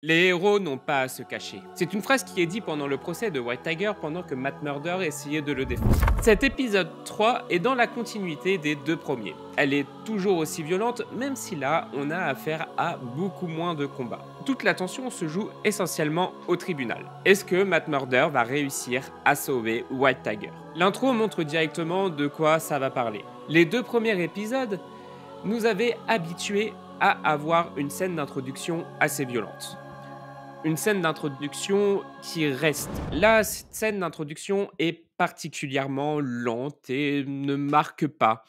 Les héros n'ont pas à se cacher. C'est une phrase qui est dite pendant le procès de White Tiger pendant que Matt Murder essayait de le défendre. Cet épisode 3 est dans la continuité des deux premiers. Elle est toujours aussi violente, même si là, on a affaire à beaucoup moins de combats. Toute l'attention se joue essentiellement au tribunal. Est-ce que Matt Murder va réussir à sauver White Tiger? L'intro montre directement de quoi ça va parler. Les deux premiers épisodes nous avaient habitués à avoir une scène d'introduction assez violente. Une scène d'introduction qui reste. Là, cette scène d'introduction est particulièrement lente et ne marque pas.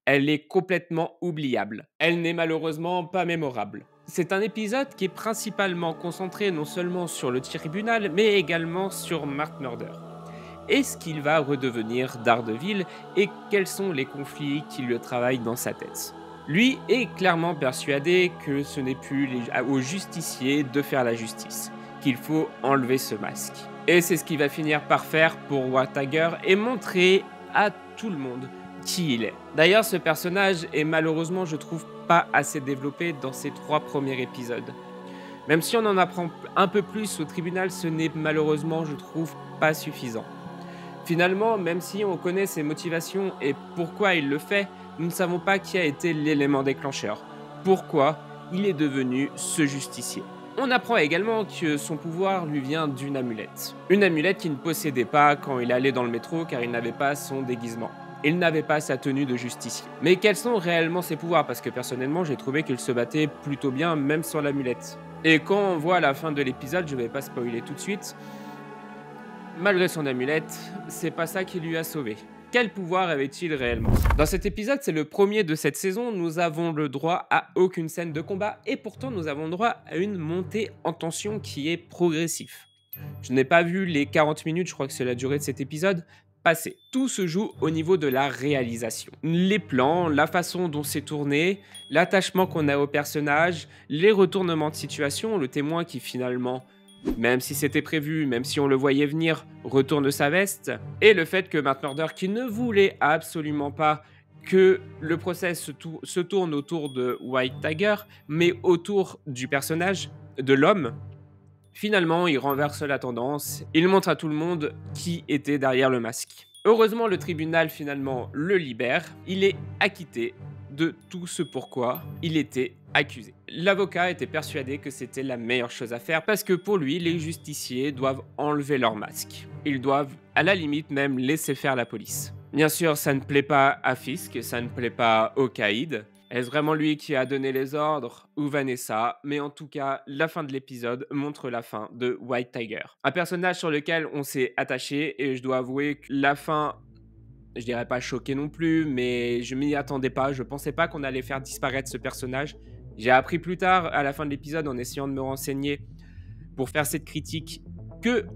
Elle est complètement oubliable. Elle n'est malheureusement pas mémorable. C'est un épisode qui est principalement concentré non seulement sur le tribunal, mais également sur Matt Murder. Est-ce qu'il va redevenir Daredevil et quels sont les conflits qui le travaillent dans sa tête? Lui est clairement persuadé que ce n'est plus aux justiciers de faire la justice, qu'il faut enlever ce masque. Et c'est ce qu'il va finir par faire pour White Tiger et montrer à tout le monde qui il est. D'ailleurs, ce personnage est malheureusement, je trouve, pas assez développé dans ces 3 premiers épisodes. Même si on en apprend un peu plus au tribunal, ce n'est malheureusement, je trouve, pas suffisant. Finalement, même si on connaît ses motivations et pourquoi il le fait, nous ne savons pas qui a été l'élément déclencheur. Pourquoi il est devenu ce justicier. On apprend également que son pouvoir lui vient d'une amulette. Une amulette qu'il ne possédait pas quand il allait dans le métro car il n'avait pas son déguisement. Il n'avait pas sa tenue de justicier. Mais quels sont réellement ses pouvoirs? Parce que personnellement, j'ai trouvé qu'il se battait plutôt bien même sans l'amulette. Et quand on voit la fin de l'épisode, je vais pas spoiler tout de suite, malgré son amulette, c'est pas ça qui lui a sauvé. Quel pouvoir avait-il réellement? Dans cet épisode, c'est le premier de cette saison, nous avons le droit à aucune scène de combat et pourtant nous avons le droit à une montée en tension qui est progressive. Je n'ai pas vu les 40 minutes, je crois que c'est la durée de cet épisode, passer. Tout se joue au niveau de la réalisation. Les plans, la façon dont c'est tourné, l'attachement qu'on a au personnage, les retournements de situation, le témoin qui finalement, même si c'était prévu, même si on le voyait venir, retourne sa veste, et le fait que Matt Murder, qui ne voulait absolument pas que le procès se tourne autour de White Tiger, mais autour du personnage, de l'homme, finalement, il renverse la tendance, il montre à tout le monde qui était derrière le masque. Heureusement, le tribunal finalement le libère, il est acquitté de tout ce pourquoi il était accusé. L'avocat était persuadé que c'était la meilleure chose à faire parce que pour lui, les justiciers doivent enlever leur masque. Ils doivent, à la limite, même laisser faire la police. Bien sûr, ça ne plaît pas à Fisk, ça ne plaît pas au Caïd. Est-ce vraiment lui qui a donné les ordres ou Vanessa? Mais en tout cas, la fin de l'épisode montre la fin de White Tiger. Un personnage sur lequel on s'est attaché et je dois avouer que la fin, je dirais pas choqué non plus, mais je m'y attendais pas. Je pensais pas qu'on allait faire disparaître ce personnage. J'ai appris plus tard, à la fin de l'épisode, en essayant de me renseigner pour faire cette critique, que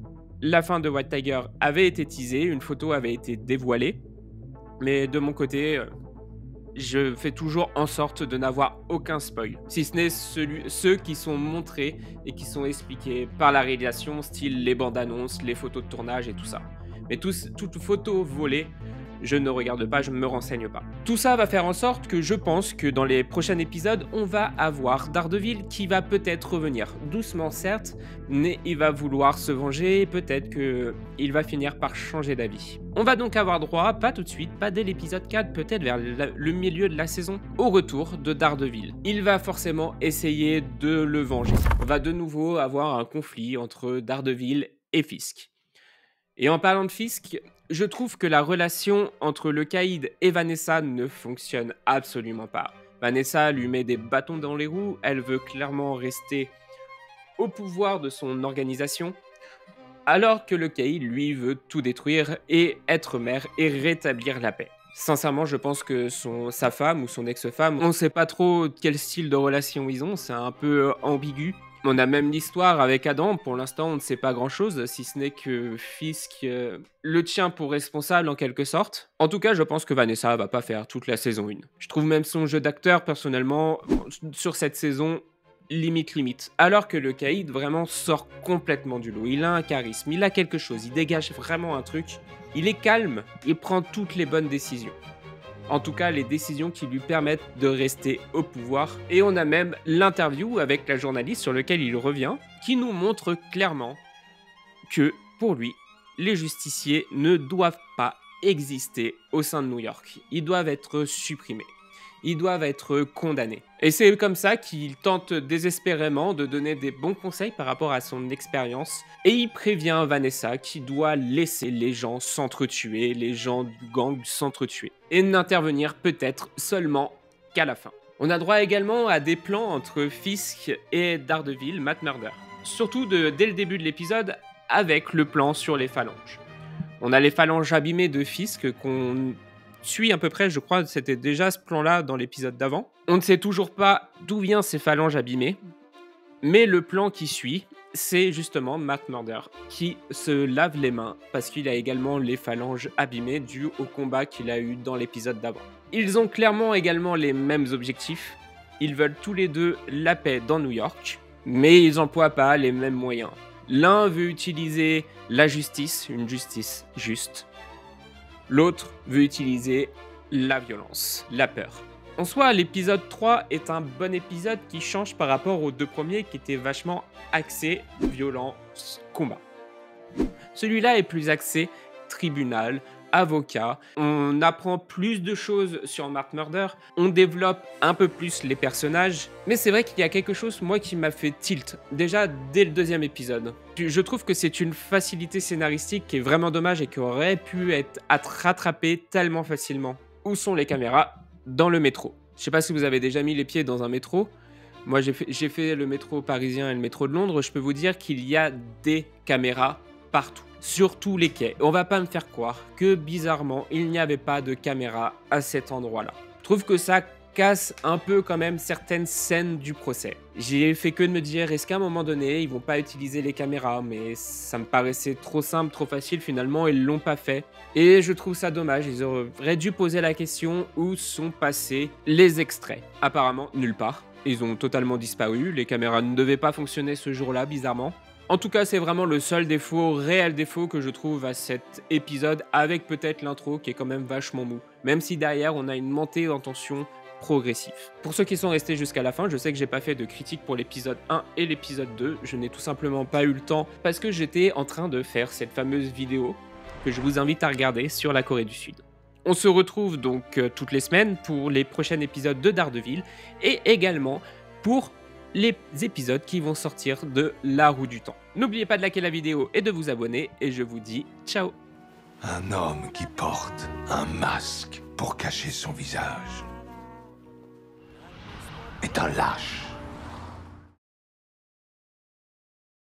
la fin de White Tiger avait été teasée, une photo avait été dévoilée. Mais de mon côté, je fais toujours en sorte de n'avoir aucun spoil, si ce n'est ceux qui sont montrés et qui sont expliqués par la réalisation, style les bandes annonces, les photos de tournage et tout ça. Mais toute photo volée, je ne regarde pas, je ne me renseigne pas. Tout ça va faire en sorte que je pense que dans les prochains épisodes, on va avoir Daredevil qui va peut-être revenir. Doucement certes, mais il va vouloir se venger et peut-être qu'il va finir par changer d'avis. On va donc avoir droit, pas tout de suite, pas dès l'épisode 4, peut-être vers le milieu de la saison, au retour de Daredevil. Il va forcément essayer de le venger. On va de nouveau avoir un conflit entre Daredevil et Fisk. Et en parlant de Fisk, je trouve que la relation entre le Caïd et Vanessa ne fonctionne absolument pas. Vanessa lui met des bâtons dans les roues, elle veut clairement rester au pouvoir de son organisation, alors que le Caïd, lui, veut tout détruire et être maire et rétablir la paix. Sincèrement, je pense que sa femme ou son ex-femme, on ne sait pas trop quel style de relation ils ont, c'est un peu ambigu. On a même l'histoire avec Adam, pour l'instant on ne sait pas grand-chose, si ce n'est que Fisk le tient pour responsable en quelque sorte. En tout cas, je pense que Vanessa va pas faire toute la saison 1. Je trouve même son jeu d'acteur, personnellement, sur cette saison, limite. Alors que le Caïd vraiment sort complètement du lot. Il a un charisme, il a quelque chose, il dégage vraiment un truc. Il est calme, il prend toutes les bonnes décisions. En tout cas, les décisions qui lui permettent de rester au pouvoir. Et on a même l'interview avec la journaliste sur lequel il revient, qui nous montre clairement que, pour lui, les justiciers ne doivent pas exister au sein de New York. Ils doivent être supprimés. Ils doivent être condamnés. Et c'est comme ça qu'il tente désespérément de donner des bons conseils par rapport à son expérience. Et il prévient Vanessa qu'il doit laisser les gens s'entretuer, les gens du gang s'entretuer. Et n'intervenir peut-être seulement qu'à la fin. On a droit également à des plans entre Fisk et Daredevil, Matt Murder. Surtout dès le début de l'épisode, avec le plan sur les phalanges. On a les phalanges abîmées de Fisk qu'on suit à peu près, je crois, c'était déjà ce plan-là dans l'épisode d'avant. On ne sait toujours pas d'où viennent ces phalanges abîmées, mais le plan qui suit, c'est justement Matt Murder qui se lave les mains parce qu'il a également les phalanges abîmées dues au combat qu'il a eu dans l'épisode d'avant. Ils ont clairement également les mêmes objectifs. Ils veulent tous les deux la paix dans New York, mais ils n'emploient pas les mêmes moyens. L'un veut utiliser la justice, une justice juste. L'autre veut utiliser la violence, la peur. En soi, l'épisode 3 est un bon épisode qui change par rapport aux deux premiers qui étaient vachement axés violence, combat. Celui-là est plus axé tribunal, avocat. On apprend plus de choses sur Matt Murder. On développe un peu plus les personnages. Mais c'est vrai qu'il y a quelque chose, moi, qui m'a fait tilt. Déjà, dès le deuxième épisode. Je trouve que c'est une facilité scénaristique qui est vraiment dommage et qui aurait pu être rattrapée tellement facilement. Où sont les caméras? Dans le métro. Je sais pas si vous avez déjà mis les pieds dans un métro. Moi, j'ai fait le métro parisien et le métro de Londres. Je peux vous dire qu'il y a des caméras partout. Sur tous les quais. On va pas me faire croire que bizarrement, il n'y avait pas de caméra à cet endroit-là. Je trouve que ça casse un peu quand même certaines scènes du procès. J'ai fait que de me dire, est-ce qu'à un moment donné, ils vont pas utiliser les caméras? Mais ça me paraissait trop simple, trop facile, finalement, ils l'ont pas fait. Et je trouve ça dommage, ils auraient dû poser la question où sont passés les extraits. Apparemment, nulle part. Ils ont totalement disparu, les caméras ne devaient pas fonctionner ce jour-là, bizarrement. En tout cas, c'est vraiment le seul défaut, réel défaut que je trouve à cet épisode, avec peut-être l'intro qui est quand même vachement mou. Même si derrière, on a une montée en tension progressive. Pour ceux qui sont restés jusqu'à la fin, je sais que j'ai pas fait de critique pour l'épisode 1 et l'épisode 2. Je n'ai tout simplement pas eu le temps parce que j'étais en train de faire cette fameuse vidéo que je vous invite à regarder sur la Corée du Sud. On se retrouve donc toutes les semaines pour les prochains épisodes de Daredevil et également pour les épisodes qui vont sortir de La Roue du Temps. N'oubliez pas de liker la vidéo et de vous abonner, et je vous dis ciao. Un homme qui porte un masque pour cacher son visage est un lâche.